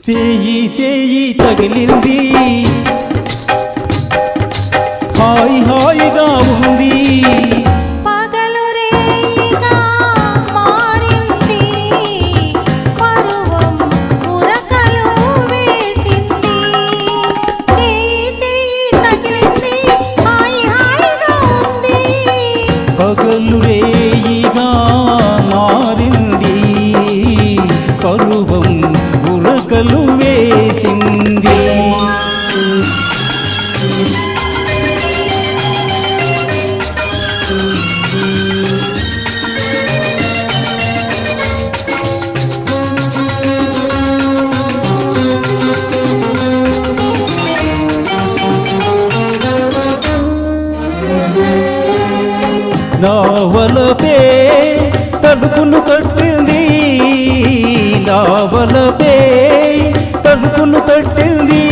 చేయి చేయి తగిలింది హాయి హాయిగా ఉంది పగలు రేయిగా మారింది పరువం ఉరకలు వేసింది చేయి చేయి తగిలింది హాయి హాయిగా ఉంది పగలు రేయిగా మారింది పరువం ఉరకలు వేసింది నావలపే తలుపును కట్టింది నావలపే తలుపును కట్టింది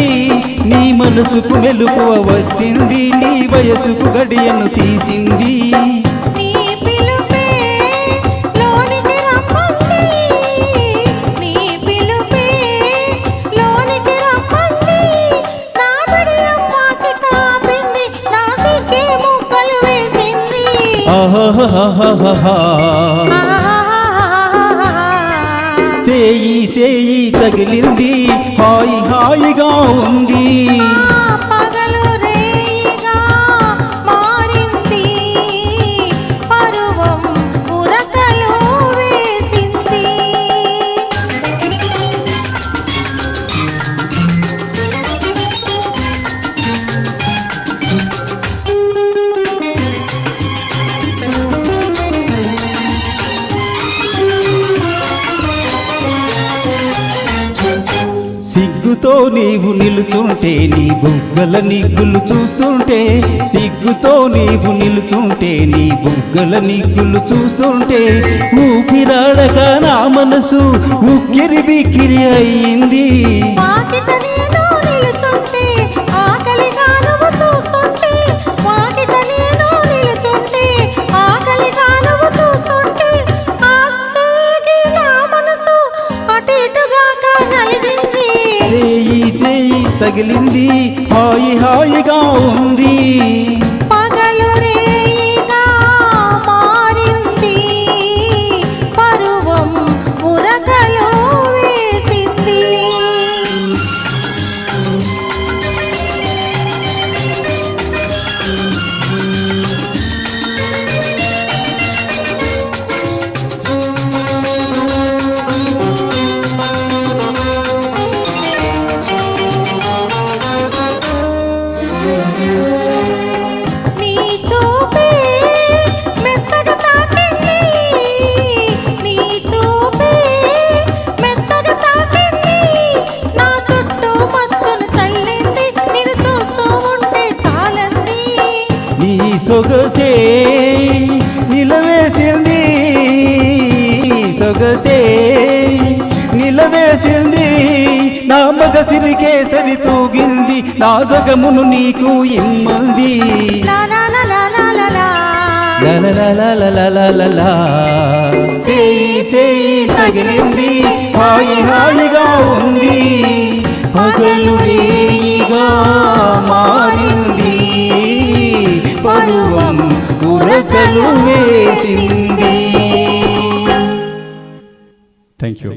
నీ మనసుకు మెలకువ వచ్చింది నీ వయసుకు గడియను తీసింది నీ పిలుపే లోనికి రమ్మంది నీ పిలుపే లోనికి రమ్మంది నా బిడియం వాకిట ఆపింది నా సిగ్గే ముక్కలు వేసింది ఆహాహాహాహా చేయి చేయి తగిలింది హాయి హాయిగా ఉంది పగలు రేయిగా మారింది పరువం ఉరకలు వేసింది సిగ్గుతో నీవు నిలుచుంటే నీ బుగ్గల నిగ్గులు చూస్తుంటే సిగ్గుతో నీవు నిలుచుంటే నీ బుగ్గల నిగ్గులు చూస్తుంటే ఊపిరాడక నా మనసు ఉక్కిరి బిక్కిరి అయింది వాకిట నేను నిలుచుంటే ఆకలిగా నువ్వు చూస్తుంటే వాకిట నేను నిలుచుంటే ఆకలిగా నువ్వు చూస్తుంటే ఆశకి నా మనసు అటు ఇటుగా నలిగింది చేయి చేయి తగిలింది హాయి హాయిగా ఉంది పగలు రేయిగా మారింది పరువం ఉరకలు వేసింది నీ చూపే మెత్తగా తాకింది నీ చూపే మెత్తగా తాకింది నా చుట్టూ మత్తును చల్లింది నిన్ను చూస్తూ ఉంటే చాలంది నీ సొగసే నిలవేసింది సొగసే నిలవేసింది నా మగసిరికే సరి తూగింది నా సగమును నీకు ఇమ్మంది లా లా లా లా లా లా లా. లలలలలలలలలా. చేయి చేయి తగిలింది హాయి హాయిగా ఉంది పగలు రేయిగా మారింది పరువం ఉరకలు వేసింది. Thank you.